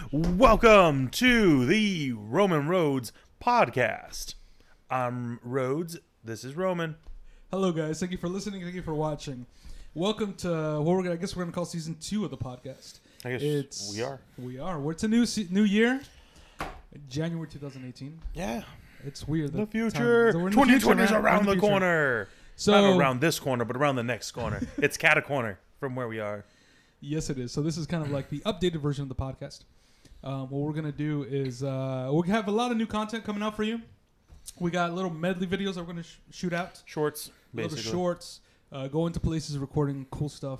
Welcome to the Roman Rodez Podcast. I'm Rodez. This is Roman. Hello, guys. Thank you for listening. Thank you for watching. Welcome to what I guess we're going to call season 2 of the podcast. I guess we are. We are. It's a new year, January 2018. Yeah. It's weird. The future. 2020 is around the corner. So, not around this corner, but around the next corner. It's cat a corner from where we are. Yes, it is. So this is kind of like the updated version of the podcast. What we're going to do is we have a lot of new content coming out for you. We got little medley videos that we're going to shoot out. Shorts, basically. Little shorts. Going to places, recording cool stuff.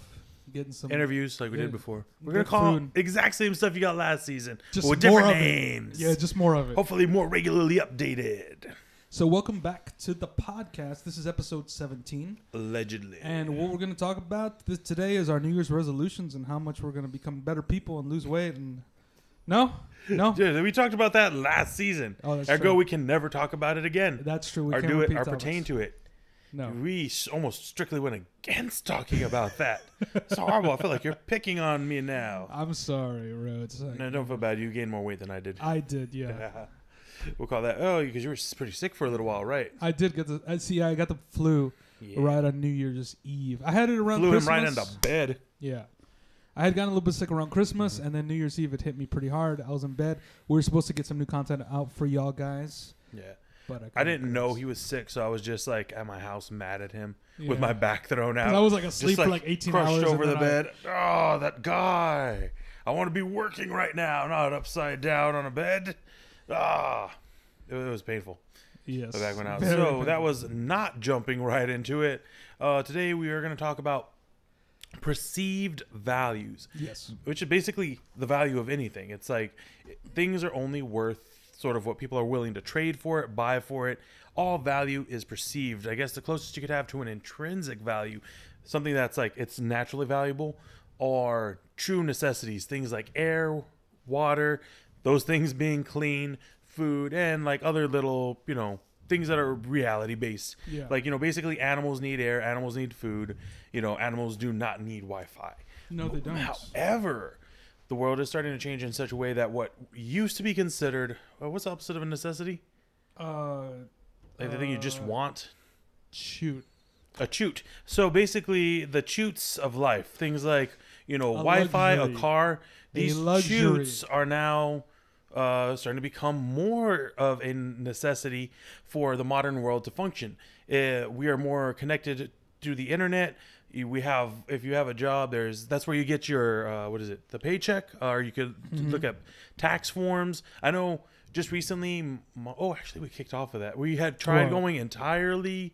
Getting some interviews like we did before. We're going to call exact same stuff you got last season. Just with different names. Yeah, just more of it. Hopefully more regularly updated. So welcome back to the podcast. This is episode 17. Allegedly. And what we're going to talk about today is our New Year's resolutions and how much we're going to become better people and lose weight. And No? Yeah, we talked about that last season. Oh, that's Ergo, true. We can never talk about it again. That's true. We or can't do it repeat or topics. pertain to it. No. We almost strictly went against talking about that. It's horrible. I feel like you're picking on me now. I'm sorry, Rhodes. No, don't feel bad. You gained more weight than I did. I did, yeah. We'll call that, because you were pretty sick for a little while, right? I did get I got the flu right on New Year's Eve. I had it around Flew Christmas. him right into bed. Yeah. I had gotten a little bit sick around Christmas, and then New Year's Eve, it hit me pretty hard. I was in bed. We were supposed to get some new content out for y'all guys. Yeah. But I didn't know he was sick, so I was just like at my house mad at him with my back thrown out. I was like asleep for like 18 hours. Crushed over the bed. Oh, that guy. I want to be working right now, not upside down on a bed. It was painful. Yes. The back went out. Very So painful. that was not jumping right into it. Today we are going to talk about perceived values. Yes. Which is basically the value of anything. It's like things are only worth sort of what people are willing to trade for it, buy for it. All value is perceived. I guess the closest you could have to an intrinsic value, something that's like it's naturally valuable, are true necessities. Things like air, water, those things being clean, food, and like other little, things that are reality based. Yeah. Like, basically animals need air, animals need food, animals do not need Wi-Fi. No, they don't. However, the world is starting to change in such a way that what used to be considered, what's the opposite of a necessity? Like the thing you just want? A choot. So basically the choots of life, things like, Wi-Fi, a car, these choots are now starting to become more of a necessity for the modern world to function. We are more connected to the internet. If you have a job, that's where you get your the paycheck, or you could look at tax forms. I know just recently, actually we kicked off of that. We had tried going entirely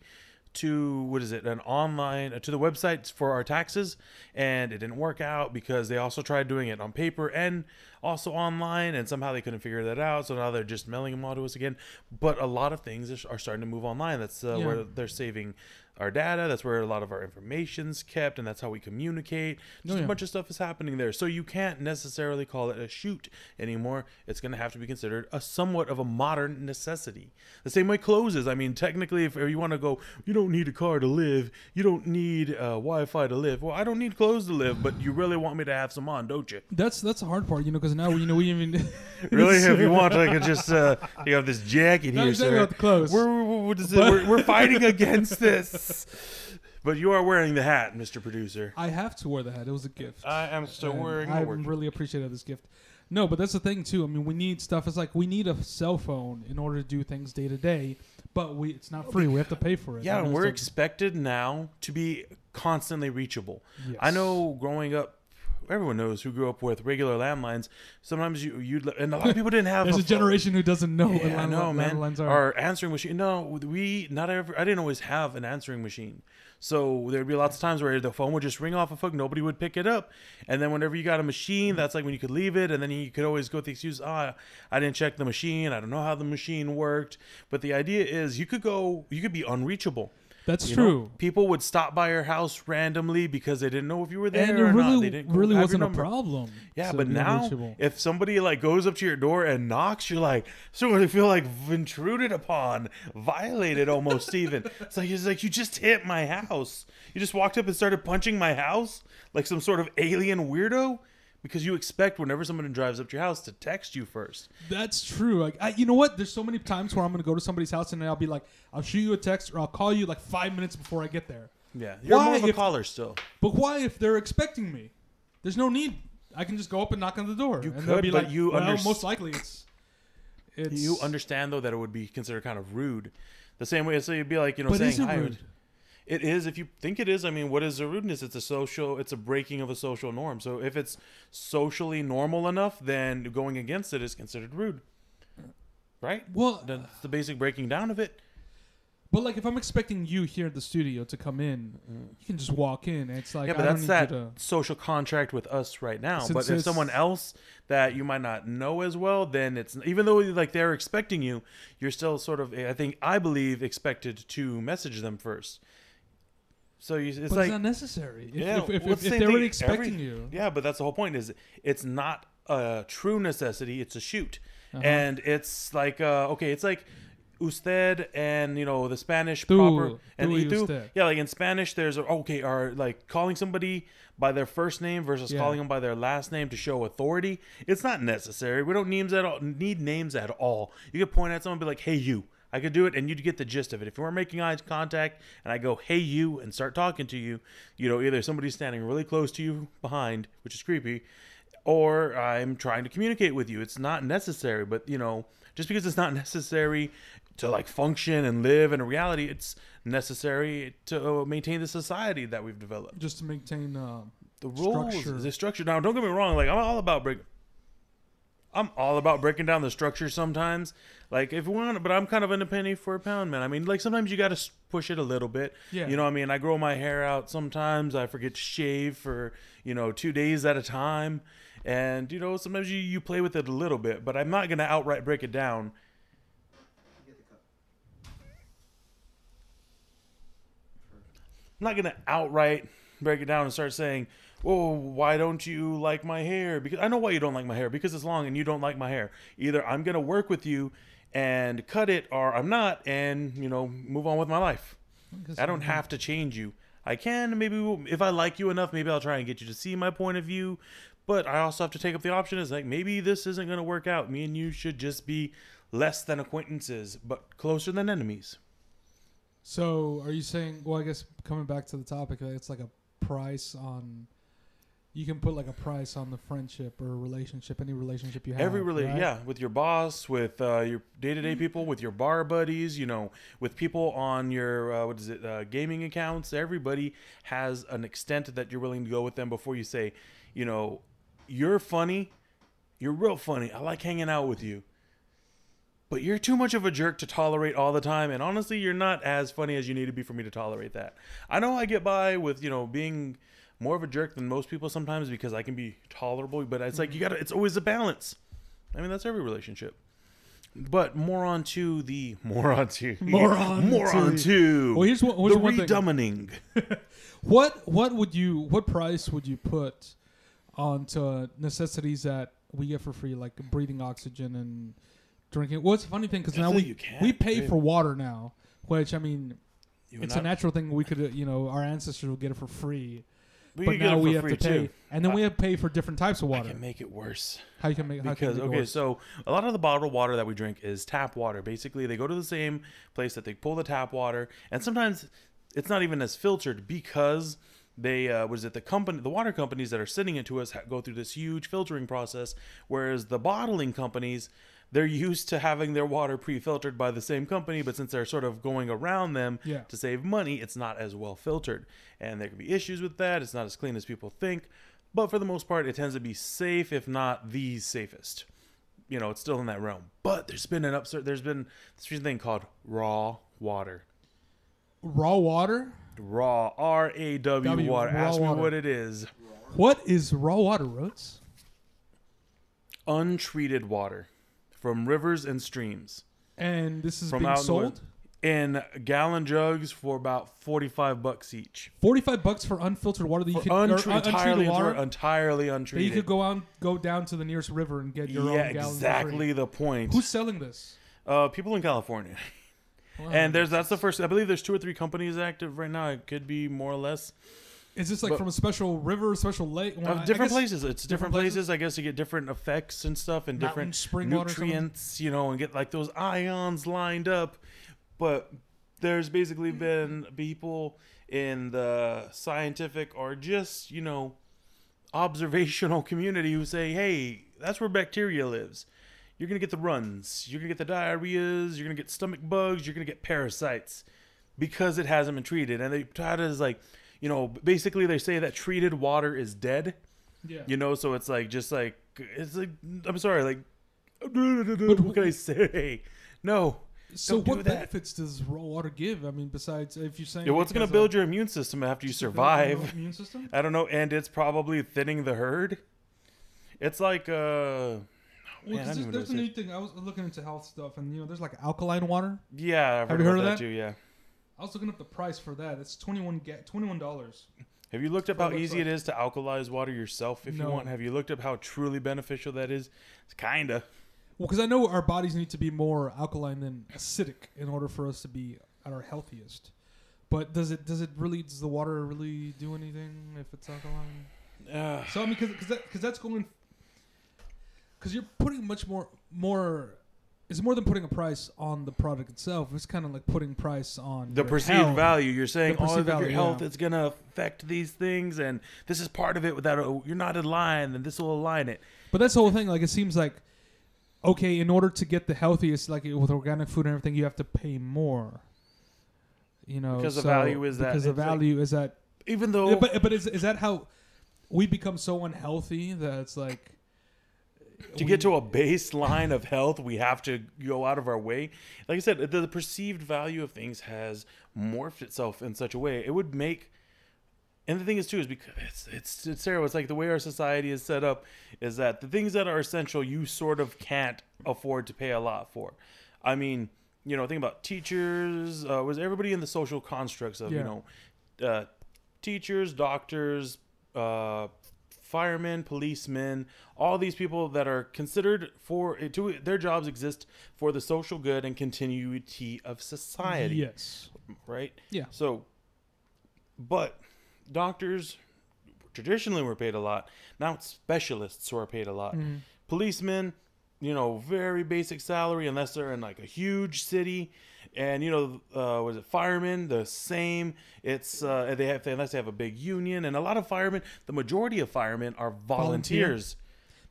to an online to the websites for our taxes, and it didn't work out because they also tried doing it on paper and also online, and somehow they couldn't figure that out. So now they're just mailing them all to us again. But a lot of things are starting to move online. That's where they're saving our data. That's where a lot of our information's kept, and that's how we communicate. Just a bunch of stuff is happening there. So you can't necessarily call it a shoot anymore. It's going to have to be considered a somewhat of a modern necessity. The same way clothes is. I mean, technically, if you want to go, you don't need a car to live. You don't need Wi-Fi to live. Well, I don't need clothes to live, but you really want me to have some on, don't you? That's the hard part, because now we even really, if you want, I could just you have this jacket here, exactly sir. about the clothes. We're fighting against this. But you are wearing the hat, Mr. Producer. I have to wear the hat. It was a gift. I am still wearing I the work. really appreciated this gift. No, but that's the thing, too. I mean, we need stuff. It's like we need a cell phone in order to do things day to day, but it's not free. We have to pay for it. Yeah, and we're expected now to be constantly reachable. Yes. I know growing up, everyone knows who grew up with regular landlines. Sometimes you'd and a lot of people didn't have. There's a generation who doesn't know what landlines are. Our answering machine. No, I didn't always have an answering machine. So there'd be lots of times where the phone would just ring off a hook, nobody would pick it up, and then whenever you got a machine, that's like when you could leave it, and then you could always go with the excuse, I didn't check the machine, I don't know how the machine worked. But the idea is you could be unreachable. That's true. People would stop by your house randomly because they didn't know if you were there and or it not. They didn't really have wasn't your a number. problem. Yeah, but now if somebody goes up to your door and knocks, you're like, so you feel like intruded upon, violated almost even. It's like you just hit my house. You just walked up and started punching my house like some sort of alien weirdo. Because you expect whenever someone drives up to your house to text you first. That's true. Like, you know what? There's so many times where I'm going to go to somebody's house and I'll be like, I'll shoot you a text or I'll call you like 5 minutes before I get there. Yeah. You're more of a caller still. But why if they're expecting me? There's no need. I can just go up and knock on the door. You and could, they'll be but like, most likely it's... You understand, though, that it would be considered kind of rude. The same way, so you'd be like, but saying hi. Rude? It is, if you think it is. I mean, what is a rudeness? It's a breaking of a social norm. So if it's socially normal enough, then going against it is considered rude. Right? Well, that's the basic breaking down of it. But like, if I'm expecting you here at the studio to come in, you can just walk in. And it's like, yeah, but that's that social contract with us right now. But if someone else that you might not know as well, then it's, even though like they're expecting you, you're still sort of, I believe, expected to message them first. So it's but like, it's not necessary. If they're already expecting you. Yeah, but that's the whole point. Is it's not a true necessity. It's a shoot, and it's like it's like usted and the Spanish proper and itu. Yeah, like in Spanish, there's like calling somebody by their first name versus calling them by their last name to show authority. It's not necessary. We don't need names at all. You could point at someone and be like, "Hey, you." I could do it, and you'd get the gist of it. If you weren't making eye contact, and I go, "Hey, you," and start talking to you, either somebody's standing really close to you behind, which is creepy, or I'm trying to communicate with you. It's not necessary, but just because it's not necessary to like function and live in a reality, it's necessary to maintain the society that we've developed. Just to maintain the rules, the structure. Now, don't get me wrong. Like, I'm all about breaking down the structure sometimes. Like, if we want, but I'm kind of in a penny for a pound, man. I mean, like, sometimes you got to push it a little bit. Yeah. I mean, I grow my hair out sometimes. I forget to shave for, 2 days at a time. And, sometimes you play with it a little bit. But I'm not going to outright break it down. I'm not going to outright break it down and start saying, "Oh, why don't you like my hair?" Because I know why you don't like my hair, because it's long and you don't like my hair. Either I'm going to work with you and cut it, or I'm not, and, move on with my life. I don't have to change you. I can, maybe if I like you enough, maybe I'll try and get you to see my point of view. But I also have to take up the option is like, maybe this isn't going to work out. Me and you should just be less than acquaintances, but closer than enemies. So are you saying, well, I guess coming back to the topic, it's like a price on... You can put like a price on the friendship or relationship, any relationship you have. Right? Yeah, with your boss, with your day-to-day people, with your bar buddies, with people on your gaming accounts. Everybody has an extent that you're willing to go with them before you say, you're funny, you're real funny. I like hanging out with you, but you're too much of a jerk to tolerate all the time. And honestly, you're not as funny as you need to be for me to tolerate that. I know I get by with being more of a jerk than most people sometimes because I can be tolerable, but it's like it's always a balance. I mean, that's every relationship. But more on to the Well, here's the one redomining. What price would you put onto necessities that we get for free, like breathing oxygen and drinking? Well, it's a funny thing because now we pay for water now, which, I mean, it's a natural thing. We could, our ancestors will get it for free. But now we have to pay, and then we have to pay for different types of water. I can make it worse. How you can make? Because so a lot of the bottled water that we drink is tap water. Basically, they go to the same place that they pull the tap water, and sometimes it's not even as filtered because they the water companies that are sending it to us go through this huge filtering process, whereas the bottling companies, they're used to having their water pre-filtered by the same company, but since they're sort of going around them to save money, it's not as well filtered. And there can be issues with that. It's not as clean as people think. But for the most part, it tends to be safe, if not the safest. It's still in that realm. But there's been this thing called raw water. Raw water? Raw, R-A-W water. Ask me what it is. What is raw water, Rhodes? Untreated water from rivers and streams. And this is being sold? In gallon jugs for about $45 each. $45 for unfiltered water that you could untreated water, entirely untreated. That you could go down to the nearest river and get your own gallon. Yeah, exactly the point. Who's selling this? People in California. Wow. And that's the first. I believe there's 2 or 3 companies active right now. It could be more or less. Is this like from a special river, special lake? Well, different places. It's different places, I guess, to get different effects and stuff and different spring nutrients, and get like those ions lined up. But there's basically been people in the scientific or just, observational community who say, hey, that's where bacteria lives. You're going to get the runs. You're going to get the diarrheas. You're going to get stomach bugs. You're going to get parasites because it hasn't been treated. And they try to, like, basically they say that treated water is dead. Yeah. So it's like, I'm sorry, like, what can I say? No. So what benefits does raw water give? I mean, besides if you're saying... what's going to build your immune system after you survive? Immune system? I don't know. And it's probably thinning the herd. It's like... there's a new thing. I was looking into health stuff, and, there's like alkaline water. Yeah, I've heard of that too, yeah. I was looking up the price for that. It's $21. Have you looked up how easy it is to alkalize water yourself if you want? Have you looked up how truly beneficial that is? It's kind of... Well, because I know our bodies need to be more alkaline than acidic in order for us to be at our healthiest. But does the water really do anything if it's alkaline? So I mean, because that's going, because you're putting much more. It's more than putting a price on the product itself. It's kind of like putting price on the perceived health. Value. You're saying all of your health is going to affect these things, and this is part of it. Without you're not in line, and this will align it. But that's the whole thing. Like it seems like. Okay, in order to get the healthiest, like with organic food and everything, you have to pay more. Because the value is that. Because the value is that. Even though, but is that how we become so unhealthy that it's like. To get to a baseline of health, we have to go out of our way. Like I said, the perceived value of things has morphed itself in such a way it would make. And the thing is, too, is because it's terrible. It's like the way our society is set up is that the things that are essential, you sort of can't afford to pay a lot for. I mean, think about teachers. Was everybody in the social constructs of, teachers, doctors, firemen, policemen, all these people that are considered their jobs exist for the social good and continuity of society. Yes. Right? Yeah. So, but... Doctors traditionally were paid a lot. Now specialists who are paid a lot. Mm-hmm. Policemen, very basic salary unless they're in like a huge city. And was it firemen? The same. It's unless they have a big union. And a lot of firemen, the majority of firemen are volunteers.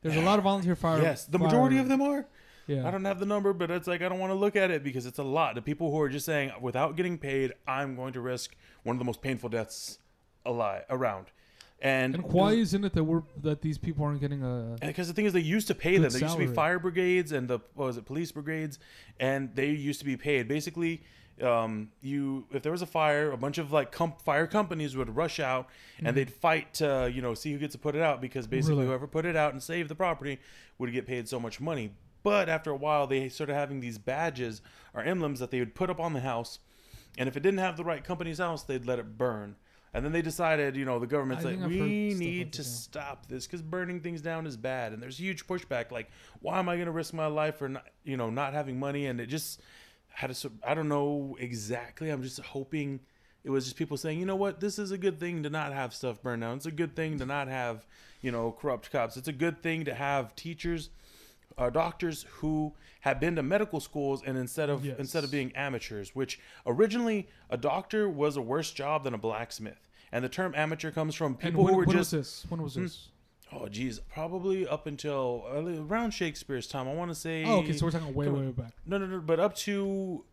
There's a lot of volunteer firemen. Yes, the majority of them are. Yeah. I don't have the number, but it's like I don't want to look at it because it's a lot. The people who are just saying without getting paid, I'm going to risk one of the most painful deaths around. And why isn't it that these people aren't getting a? Because the thing is, they used to pay them. There used to be fire brigades and police brigades, and they used to be paid. Basically, if there was a fire, a bunch of like fire companies would rush out and they'd fight to see who gets to put it out, because basically whoever put it out and saved the property would get paid so much money. But after a while, they started having these badges or emblems that they would put up on the house, and if it didn't have the right company's house, they'd let it burn. And then they decided, the government's like, we need to stop this because burning things down is bad. And there's huge pushback. Like, why am I going to risk my life for not having money? And it just I don't know exactly. I'm just hoping it was just people saying, you know what, this is a good thing to not have stuff burned down. It's a good thing to not have, corrupt cops. It's a good thing to have teachers, doctors who have been to medical schools, and instead of being amateurs, which originally a doctor was a worse job than a blacksmith. And the term amateur comes from people who were just... When was this? Oh, geez. Probably up until around Shakespeare's time. I want to say... Oh, okay. So we're talking way back. No. But up to...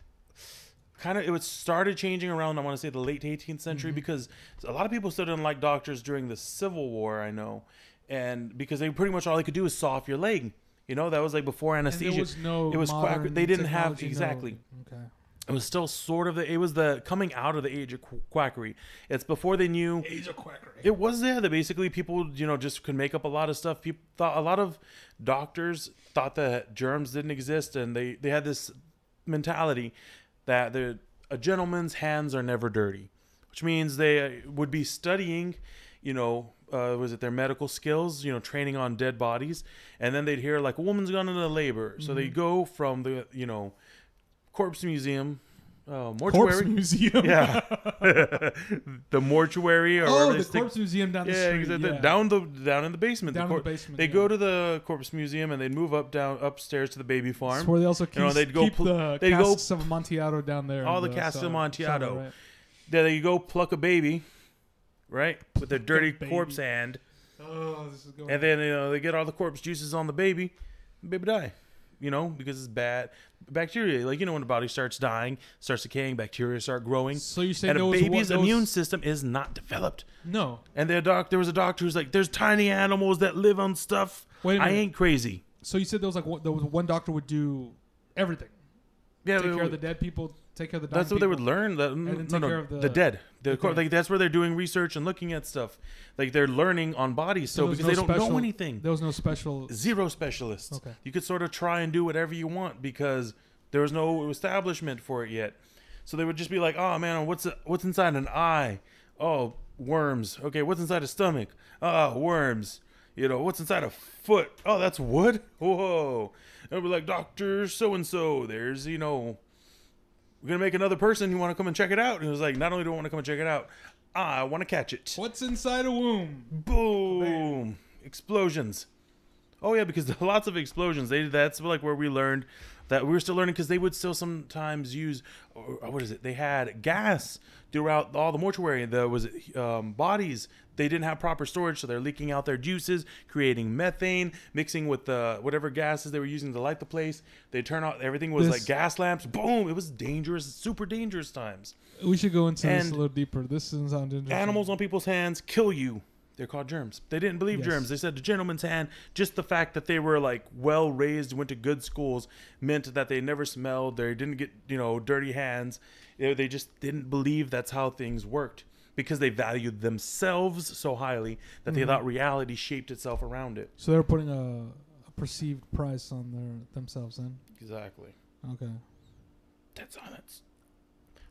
it started changing around, I want to say, the late 18th century, because a lot of people still didn't like doctors during the Civil War, I know. And because they pretty much all they could do is saw off your leg. That was like before anesthesia. And there was no they didn't have... Exactly. No. Okay. It was still sort of it was the coming out of the age of quackery. It's before they knew age of quackery. It was that basically people just could make up a lot of stuff. People thought, a lot of doctors thought that germs didn't exist, and they had this mentality that a gentleman's hands are never dirty, which means they would be studying, was it their medical skills, training on dead bodies, and then they'd hear like a woman's gone into labor, so they go from the corpse museum, mortuary corpse museum. Yeah, the mortuary. Or the corpse museum down the street. Yeah, down in the basement. Down in the basement. They go to the corpse museum and they'd move upstairs to the baby farm. That's where they also keep the casks of Amontillado down there. All the casks of Amontillado. Right? Then you go pluck a baby, right, with a dirty corpse hand. Oh, this is going. And then they get all the corpse juices on the baby die. Because it's bad bacteria. Like, when the body starts dying, starts decaying, bacteria start growing. So you say and a baby's immune system is not developed. No. And there was a doctor who's like, there's tiny animals that live on stuff. Wait a minute. I ain't crazy. So you said there was one doctor would do everything. Yeah, take care of the dead people. Take care of the dying That's what people, they would learn. Care of the dead. Like that's where they're doing research and looking at stuff. Like they're learning on bodies. So because they don't know anything. There was no zero specialists. Okay. You could sort of try and do whatever you want because there was no establishment for it yet. So they would just be like, oh man, what's inside an eye? Oh, worms. Okay, what's inside a stomach? Worms. What's inside a foot? Oh, that's wood. Whoa. And we're like, Doctor so and so. There's we're going to make another person. You want to come and check it out? And he was like, not only do I want to come and check it out, I want to catch it. What's inside a womb? Boom. Explosions. Oh, yeah, because lots of explosions. That's like where we learned that we were still learning because they would still sometimes use, they had gas throughout all the mortuary. Bodies. They didn't have proper storage, so they're leaking out their juices, creating methane, mixing with whatever gases they were using to light the place. They turn out, everything was like gas lamps. Boom! It was dangerous, super dangerous times. We should go into this a little deeper. This doesn't sound interesting. Animals on people's hands kill you. They're called germs. They didn't believe germs. They said the gentleman's hand, just the fact that they were like well raised, went to good schools, meant that they never smelled. They didn't get dirty hands. They just didn't believe that's how things worked. Because they valued themselves so highly that they thought reality shaped itself around it. So they're putting a perceived price on themselves then? Exactly. Okay. That's.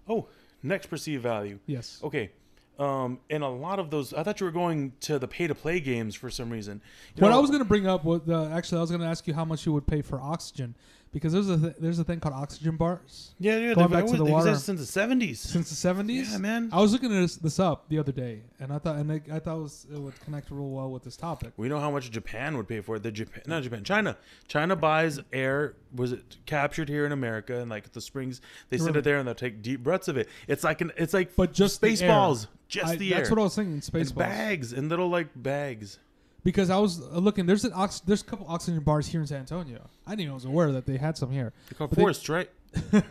Oh, next perceived value. Yes. Okay. And a lot of those, I thought you were going to the pay-to-play games for some reason. What I was going to bring up was actually I was going to ask you how much you would pay for oxygen. Because there's a thing called oxygen bars. Yeah. Going back to the water since the 70s. Since the 70s? Yeah, man. I was looking at this up the other day, and I thought it would connect real well with this topic. We know how much Japan would pay for it. China buys air. Was it captured here in America? And like the springs, they sit it there and they'll take deep breaths of it. It's like but just Spaceballs. The air. That's what I was thinking. Spaceballs. Bags and little like bags. Because I was looking, there's a couple oxygen bars here in San Antonio. I didn't even was aware that they had some here. They're called forests, right? They're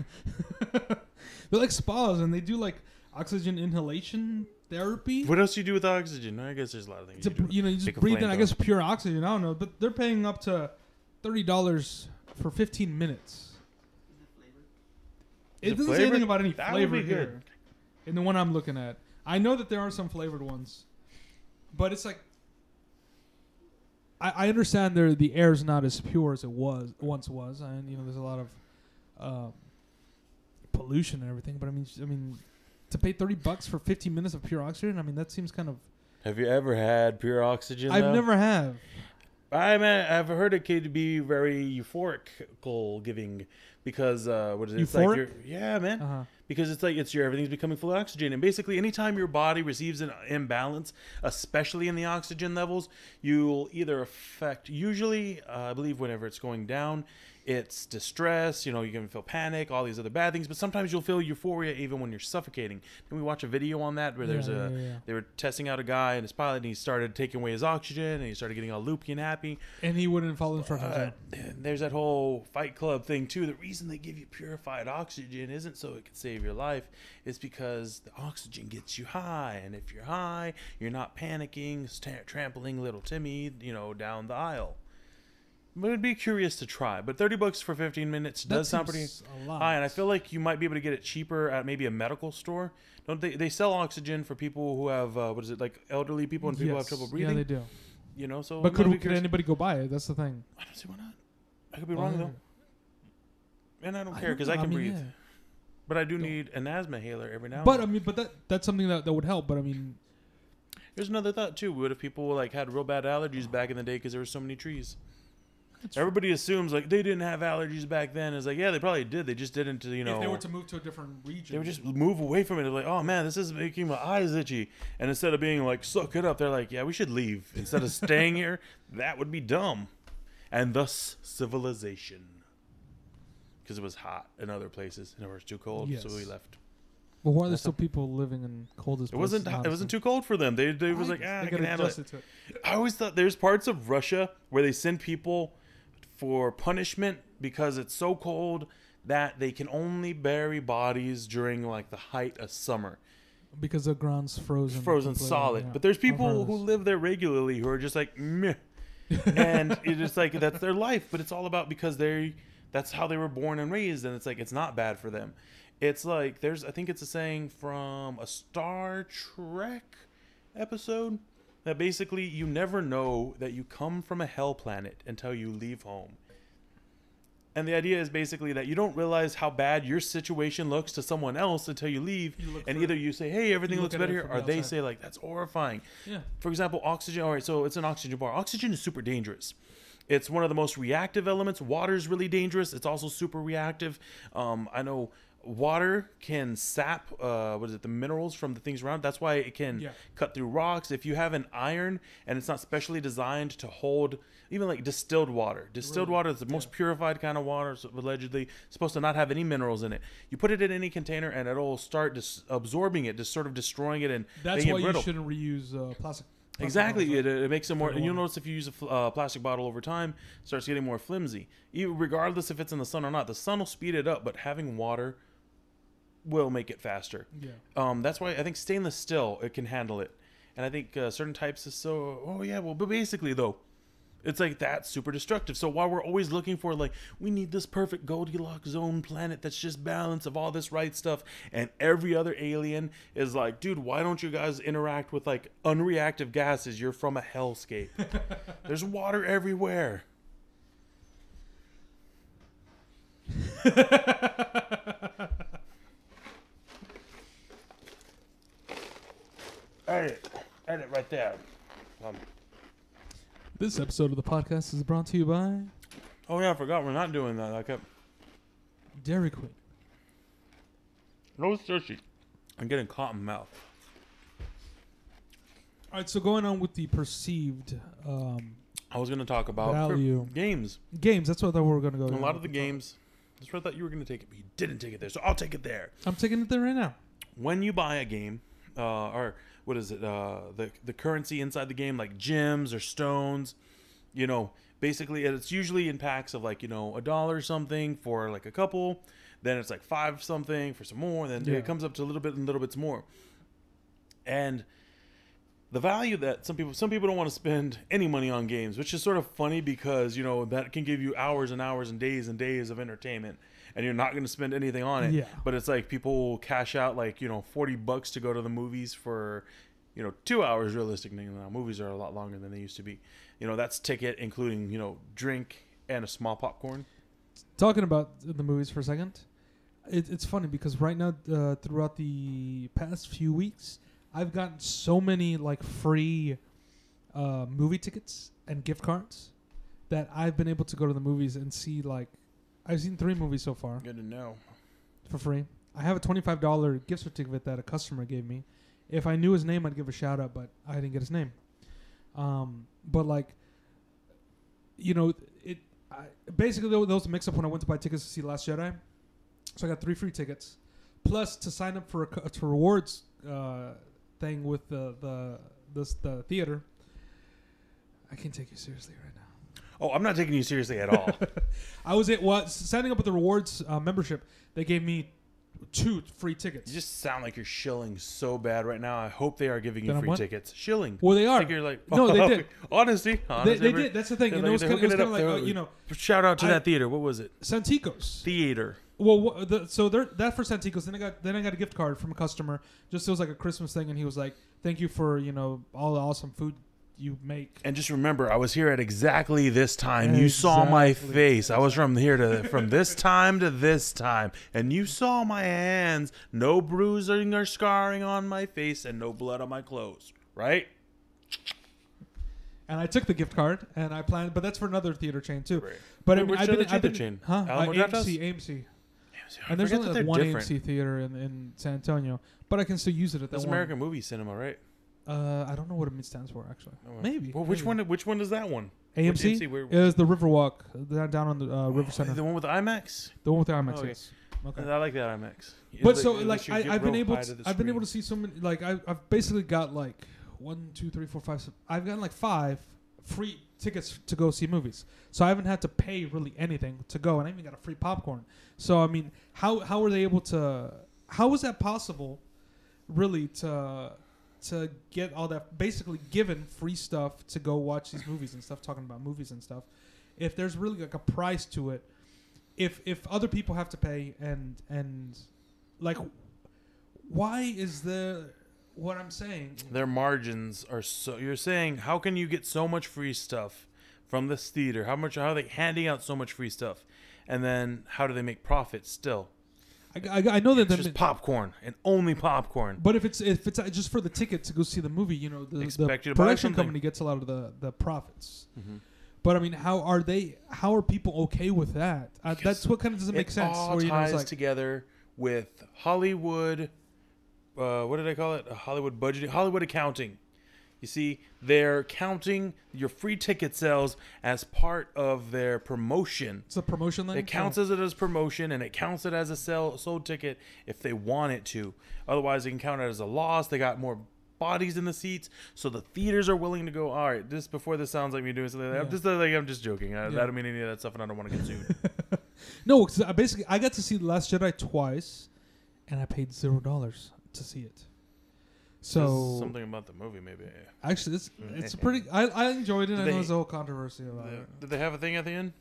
like spas, and they do like oxygen inhalation therapy. What else do you do with oxygen? I guess there's a lot of things. You just breathe in. I guess pure oxygen. I don't know, but they're paying up to $30 for 15 minutes. It doesn't say anything about any flavor here. In the one I'm looking at, I know that there are some flavored ones, but it's like. I understand the air is not as pure as it once was, and there's a lot of pollution and everything. But I mean, to pay $30 for 15 minutes of pure oxygen, I mean that seems kind of. Have you ever had pure oxygen? I've never have. I've heard it could be very euphoric giving because what is it? Euphoric? It's like yeah, man. Because it's like everything's becoming full of oxygen, and basically anytime your body receives an imbalance, especially in the oxygen levels, you'll either affect. Usually, I believe whenever it's going down, it's distress. You can feel panic, all these other bad things. But sometimes you'll feel euphoria even when you're suffocating. Didn't we watch a video on that where they were testing out a guy and his pilot, and he started taking away his oxygen, and he started getting all loopy and happy. And he wouldn't follow instructions. There's that whole Fight Club thing too. The reason they give you purified oxygen isn't so it can save your life. It's because the oxygen gets you high, and if you're high, you're not panicking, trampling little Timmy, down the aisle. But it'd be curious to try. But $30 for 15 minutes does sound pretty high, and I feel like you might be able to get it cheaper at maybe a medical store. Don't they sell oxygen for people who have like elderly people and people who have trouble breathing? Yeah, they do. So but could anybody go buy it? That's the thing. I don't see why not. I could be wrong though, and I don't care because I can breathe. Yeah. But I do need an asthma inhaler every now and then. But that's something that would help. But I mean, there's another thought too. What if people had real bad allergies back in the day because there were so many trees? Everybody assumes like they didn't have allergies back then. It's like, yeah, they probably did. They just didn't, If they were to move to a different region, they would just move away from it. They're like, oh man, this is making my eyes itchy. And instead of being like, suck it up, they're like, yeah, we should leave. Instead of staying here, that would be dumb. And thus, civilization. Because it was hot in other places and it was too cold, so we left. Well, why are there still people living in coldest places? It wasn't too cold for them. They was like, I can handle it. I always thought there's parts of Russia where they send people for punishment because it's so cold that they can only bury bodies during like the height of summer. Because the ground's frozen. Frozen solid. Yeah. But there's people who live there regularly who are just like, meh. And it's just like, that's their life. But it's all about because that's how they were born and raised. And it's like, it's not bad for them. It's like I think it's a saying from a Star Trek episode that basically you never know that you come from a hell planet until you leave home. And the idea is basically that you don't realize how bad your situation looks to someone else until you leave. Either you say, hey, everything looks better here, or they say like, that's horrifying. Yeah. For example, oxygen. All right, so it's an oxygen bar. Oxygen is super dangerous. It's one of the most reactive elements. Water is really dangerous. It's also super reactive. I know water can sap the minerals from the things around. That's why it can cut through rocks. If you have an iron and it's not specially designed to hold even like distilled water water is the most purified kind of water, so allegedly supposed to not have any minerals in it. You put it in any container and it'll start absorbing it, just sort of destroying it, and that's why you shouldn't reuse plastic. Exactly, it makes it more. And you'll notice if you use a plastic bottle over time, it starts getting more flimsy. Regardless if it's in the sun or not, the sun will speed it up, but having water will make it faster. Yeah. That's why I think stainless steel, it can handle it, and I think certain types is so. Oh yeah, well, but basically though, it's like that's super destructive. So while we're always looking for like we need this perfect Goldilocks zone planet that's just balance of all this right stuff, and every other alien is like, dude, why don't you guys interact with like unreactive gases? You're from a hellscape. There's water everywhere. Edit right there. This episode of the podcast is brought to you by... Oh, yeah, I forgot. We're not doing that. I kept... Dairy Queen. No thirsty. I'm getting cotton mouth. All right, so going on with the perceived... I was going to talk about value. Games. Games, that's what I thought we were going to go. A lot of the games... That's where I thought you were going to take it, but you didn't take it there, so I'll take it there. I'm taking it there right now. When you buy a game, or what is it, the currency inside the game, like gems or stones, you know, basically it's usually in packs of like, you know, $1 something for like a couple, then it's like $5 something for some more, then it comes up to a little bit and little bits more. And the value that some people don't want to spend any money on games, which is sort of funny because, you know, that can give you hours and hours and days of entertainment, and you're not going to spend anything on it. Yeah. But it's like people will cash out like, you know, $40 to go to the movies for, you know, 2 hours realistically. Now movies are a lot longer than they used to be. You know, that's ticket including, you know, drink and a small popcorn. Talking about the movies for a second, it's funny because right now throughout the past few weeks, I've gotten so many like free movie tickets and gift cards that I've been able to go to the movies and see like I've seen 3 movies so far. Good to know. For free. I have a $25 gift certificate that a customer gave me. If I knew his name, I'd give a shout out, but I didn't get his name. But like, you know, basically there was a mix up when I went to buy tickets to see Last Jedi. So I got 3 free tickets, plus to sign up for a rewards thing with the theater. I can't take you seriously right now. Oh, I'm not taking you seriously at all. I was signing up with the rewards membership. They gave me 2 free tickets. You just sound like you're shilling so bad right now. I hope they are giving you free tickets. Shilling. Well, they are. Like you're like, no, they did. Honesty. They did. That's the thing. And it was kind of like, you know. Shout out to that theater. What was it? Santikos. Theater. Well, so that for Santikos. Then I got a gift card from a customer. Just it was like a Christmas thing, and he was like, "Thank you for, you know, all the awesome food you make." And just remember, I was here at exactly this time. Exactly. You saw my face. I was from this time to this time, and you saw my hands. No bruising or scarring on my face, and no blood on my clothes. Right? And I took the gift card, and I planned, but that's for another theater chain too. Right. But I've been chain? Huh? AMC. And there's only like one different. AMC theater in San Antonio, but I can still use it at that one. That's American Movie Cinema, right? I don't know what it stands for actually. Maybe. Well, which one? Which one is that one? AMC. It was the Riverwalk down on the River Center. The one with the IMAX. The one with the IMAX. Oh, yes. Okay. I like that IMAX. But so like I've been able to see so many, like I've basically got like 1, 2, 3, 4, 5. I've gotten like 5 free tickets to go see movies. So I haven't had to pay really anything to go, and I even got a free popcorn. So I mean, how are they able to? How is that possible? Really to get all that, basically given free stuff to go watch these movies and stuff, talking about movies and stuff. If there's really like a price to it, if other people have to pay and like, why is what I'm saying? Their margins are so. You're saying, how can you get so much free stuff from this theater? How are they handing out so much free stuff, and then how do they make profits still? I know that it's just popcorn and only popcorn. But if it's just for the ticket to go see the movie, you know, the production company gets a lot of the profits. Mm-hmm. But I mean, how are people okay with that? That's what kind of doesn't make sense. It all ties together with Hollywood. What did I call it? Hollywood budgeting, Hollywood accounting. You see, they're counting your free ticket sales as part of their promotion. It's a promotion line? It counts as promotion, and it counts it as a sold ticket if they want it to. Otherwise, they can count it as a loss. They got more bodies in the seats, so the theaters are willing to go, all right, before this sounds like me doing something like that. I'm just joking. I don't mean any of that stuff, and I don't want to get sued. No, because I got to see The Last Jedi twice, and I paid $0 to see it. So there's something about the movie, maybe. Actually, it's pretty. I enjoyed it. I know there's a whole controversy about it. Did they have a thing at the end?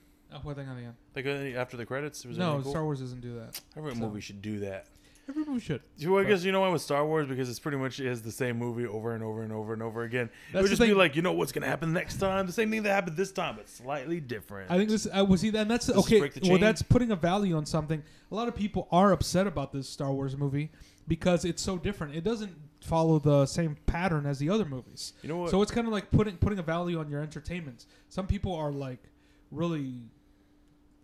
What thing at the end? Like after the credits? No, Star Wars doesn't do that. Every movie should do that. Every movie should. I guess you know why with Star Wars, because it's pretty much is the same movie over and over and over and over again. It would just be like, you know what's gonna happen next time? The same thing that happened this time, but slightly different. I think this. See that, and that's okay. Well, that's putting a value on something. A lot of people are upset about this Star Wars movie because it's so different. It doesn't follow the same pattern as the other movies. You know what? So it's kind of like putting a value on your entertainment. Some people are like really,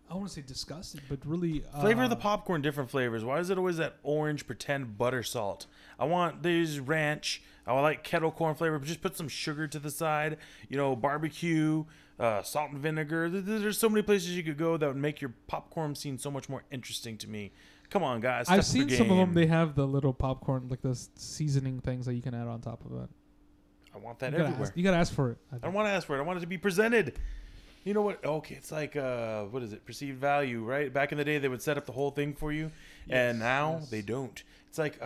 I want to say disgusted, but really flavor of the popcorn, different flavors. Why is it always that orange pretend butter salt? I want these ranch. I like kettle corn flavor, but just put some sugar to the side. You know, barbecue, salt and vinegar. There's so many places you could go that would make your popcorn scene so much more interesting to me. Come on, guys. I've seen some of them. They have the little popcorn, like the seasoning things that you can add on top of it. I want that everywhere. You gotta ask for it. I don't want to ask for it. I want it to be presented. You know what? Okay, it's like what is it? Perceived value, right? Back in the day, they would set up the whole thing for you, and now they don't. It's like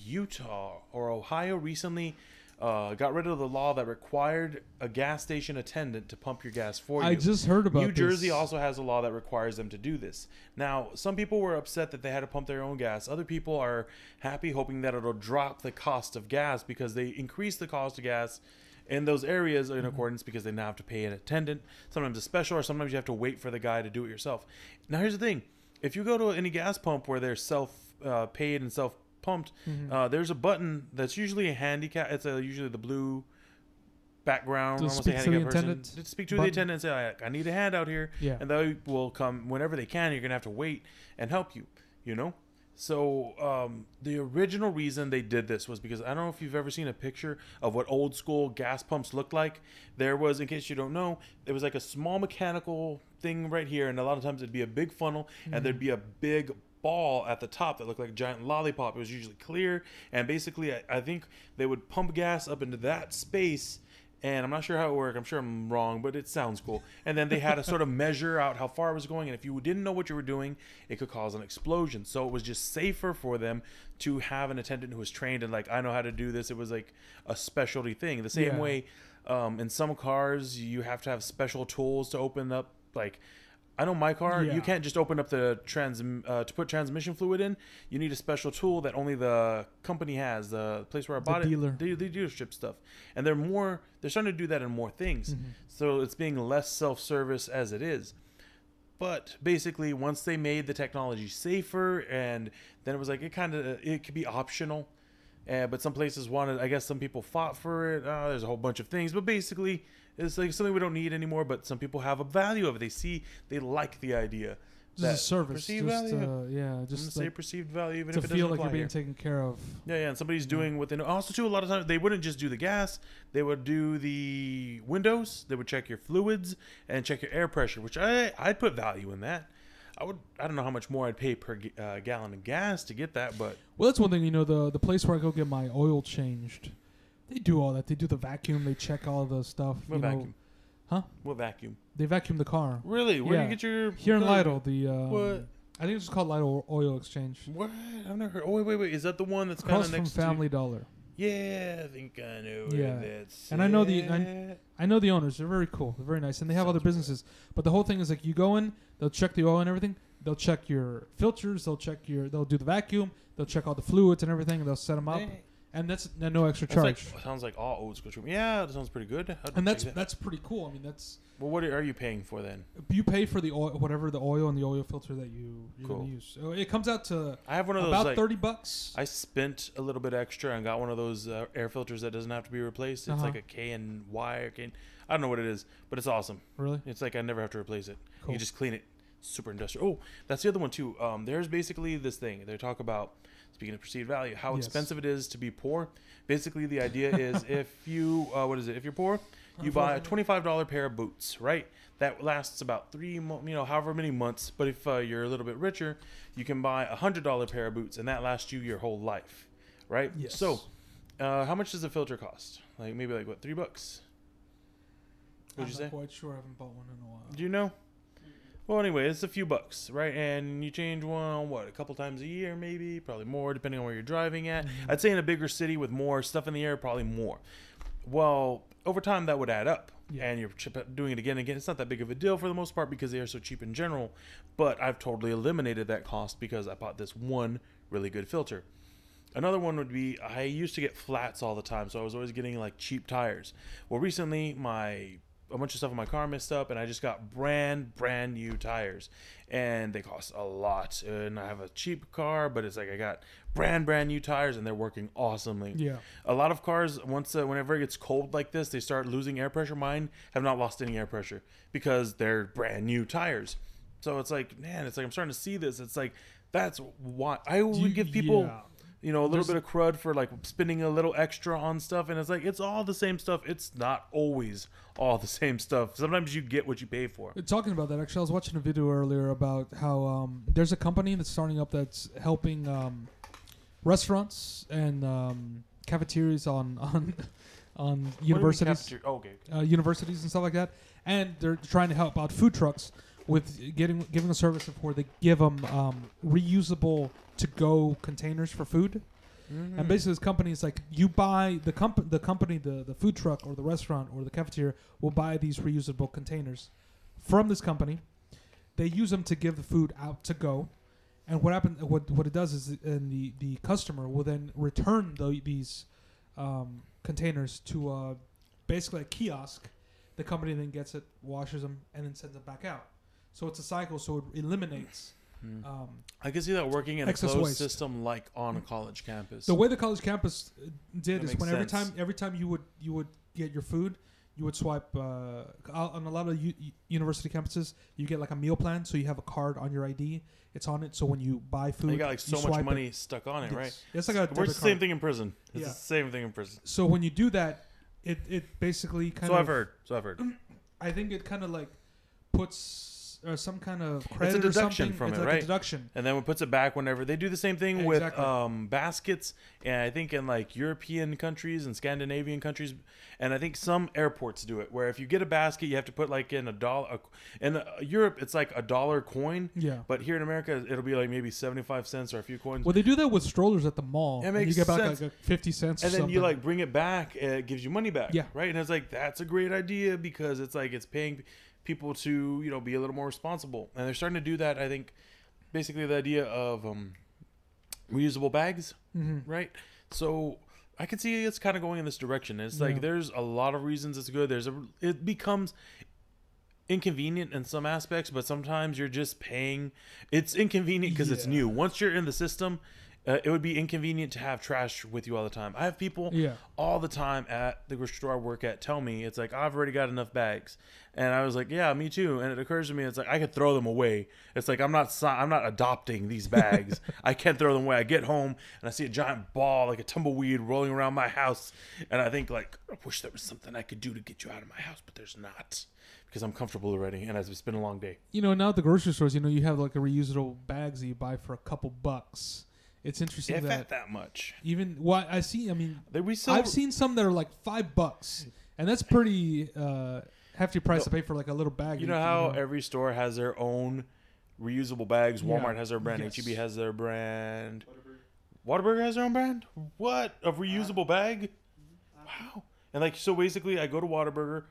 Utah or Ohio recently got rid of the law that required a gas station attendant to pump your gas for you. I just heard about New Jersey also has a law that requires them to do this. Now, some people were upset that they had to pump their own gas. Other people are happy, hoping that it'll drop the cost of gas because they increase the cost of gas in those areas in accordance because they now have to pay an attendant. Sometimes a special, or sometimes you have to wait for the guy to do it yourself. Now, here's the thing. If you go to any gas pump where they're self-paid and self-pumped, there's a button that's usually a handicap. It's usually the blue background. To speak to the attendant. To speak to the attendant and say, I need a hand out here. Yeah. And they will come whenever they can. You're going to have to wait and help you, you know? So the original reason they did this was because I don't know if you've ever seen a picture of what old school gas pumps looked like. There was, in case you don't know, there was like a small mechanical thing right here, and a lot of times it'd be a big funnel, and there'd be a big ball at the top that looked like a giant lollipop. It was usually clear, and basically I think they would pump gas up into that space. And I'm not sure how it worked. I'm sure I'm wrong, but it sounds cool. And then they had to sort of measure out how far it was going. And if you didn't know what you were doing, it could cause an explosion. So it was just safer for them to have an attendant who was trained and like, I know how to do this. It was like a specialty thing. The same way in some cars, you have to have special tools to open up. Like, I know my car, you can't just open up the to put transmission fluid in. You need a special tool that only the company has, the place where I bought it. The dealership stuff. And they're starting to do that in more things. So it's being less self-service as it is. But basically, once they made the technology safer, and then it was like, it could be optional. But some places wanted, I guess some people fought for it. There's a whole bunch of things. But basically, It's like something we don't need anymore, but some people have a value of it. They like the idea. Just a service. Perceived just, value. Just say perceived value, even to if it feel doesn't like you're being here. taken care of. Yeah, and somebody's doing what they know. Also, too, a lot of times they wouldn't just do the gas; they would do the windows. They would check your fluids and check your air pressure, which I'd put value in that. I don't know how much more I'd pay per gallon of gas to get that, but that's one thing. The place where I go get my oil changed, they do all that. They do the vacuum. They check all the stuff. What vacuum? Huh? What vacuum? They vacuum the car. Really? Where do you get your... Here in Lytle, what? I think it's called Lytle Oil Exchange. What? I've never heard... Oh, wait. Is that the one that's kind across of from next Family Dollar? Yeah, I think I know where that's... And I know the owners. They're very cool. They're very nice. And they have other businesses. But the whole thing is like you go in, they'll check the oil and everything. They'll check your filters. They'll do the vacuum. They'll check all the fluids and everything. And they'll set them up. And that's no extra charge. Sounds like all old school. Yeah, that sounds pretty good. And that's pretty cool. I mean, that's... Well, what are you paying for then? You pay for the oil, whatever the oil and the oil filter that you're going to use. So it comes out to I have one of those, about $30. I spent a little bit extra and got one of those air filters that doesn't have to be replaced. It's like a K and Y or K. I don't know what it is, but it's awesome. Really? It's like I never have to replace it. Cool. You just clean it. Super industrial. Oh, that's the other one too. There's basically this thing. They talk about, speaking of perceived value, how expensive it is to be poor. Basically, the idea is if you, if you're poor, you buy a $25 pair of boots, right? That lasts about 3 months, however many months. But if you're a little bit richer, you can buy a $100 pair of boots, and that lasts you your whole life, right? Yes. So, how much does a filter cost? Maybe what, $3? What'd you say? I'm not quite sure. I haven't bought one in a while. Do you know? Well, anyway, it's a few bucks, right? And you change one, a couple times a year, maybe, probably more, depending on where you're driving at. Mm-hmm. I'd say in a bigger city with more stuff in the air, probably more. Well, over time, that would add up. Yeah. And you're doing it again and again. It's not that big of a deal for the most part because they are so cheap in general. But I've totally eliminated that cost because I bought this one really good filter. Another one would be I used to get flats all the time, so I was always getting cheap tires. Well, recently, a bunch of stuff in my car messed up, and I just got brand new tires, and they cost a lot. And I have a cheap car, but it's I got brand new tires, and they're working awesomely. Yeah. A lot of cars, whenever it gets cold like this, they start losing air pressure. Mine have not lost any air pressure because they're brand new tires. So it's man, I'm starting to see this. It's that's why I would give people. Yeah. A little bit of crud for spending a little extra on stuff, and it's all the same stuff. It's not always all the same stuff. Sometimes you get what you pay for. Talking about that, actually, I was watching a video earlier about how there's a company that's starting up that's helping restaurants and cafeterias on universities, universities and stuff like that, and they're trying to help out food trucks with giving a service where they give them reusable to-go containers for food. Mm-hmm. And basically this company is you buy the company, the food truck or the restaurant or the cafeteria will buy these reusable containers from this company. They use them to give the food out to go. And what it does is the customer will then return these containers to basically a kiosk. The company then gets it, washes them, and then sends them back out. So it's a cycle, so it eliminates... I can see that working in a closed system on a college campus. The way the college campus did is when every time you would get your food, you would swipe on a lot of university campuses. You get a meal plan, so you have a card on your ID. It's on it, so when you buy food, you got so much money stuck on it, right? It's the same thing in prison. It's the same thing in prison. So when you do that, it basically kind of. So I've heard. I think it kind of puts. Or some kind of credit it's a deduction or from it's it, right? A deduction. And then it puts it back whenever they do the same thing with baskets. And I think in European countries and Scandinavian countries, and I think some airports do it, where if you get a basket, you have to put in $1. In Europe, it's $1 coin. Yeah. But here in America, it'll be maybe 75 cents or a few coins. Well, they do that with strollers at the mall. It makes you get sense. back 50 cents. And or then something. you bring it back, it gives you money back. Yeah. Right. And it's that's a great idea because it's it's paying people to be a little more responsible, and they're starting to do that. I think basically the idea of reusable bags, right? So I can see it's kind of going in this direction. It's there's a lot of reasons it's good. It becomes inconvenient in some aspects, but sometimes you're just paying. It's inconvenient because it's new. Once you're in the system, it would be inconvenient to have trash with you all the time. I have people all the time at the grocery store I work at tell me, it's like, I've already got enough bags. And I was like, yeah, me too. And it occurs to me, it's like, I could throw them away. It's like, I'm not adopting these bags. I can't throw them away. I get home and I see a giant ball, like a tumbleweed rolling around my house. And I think like, I wish there was something I could do to get you out of my house, but there's not. Because I'm comfortable already, and it's been a long day. Now at the grocery stores, you have like a reusable bags that you buy for a couple bucks. It's interesting that much. Even what I see, I've seen some that are like $5, and that's pretty hefty price to pay for like a little bag. You know how every store has their own reusable bags. Walmart has their brand. Yes. HEB has their brand. Whataburger has their own brand. What, a reusable bag? Wow. And like, so basically, I go to Whataburger.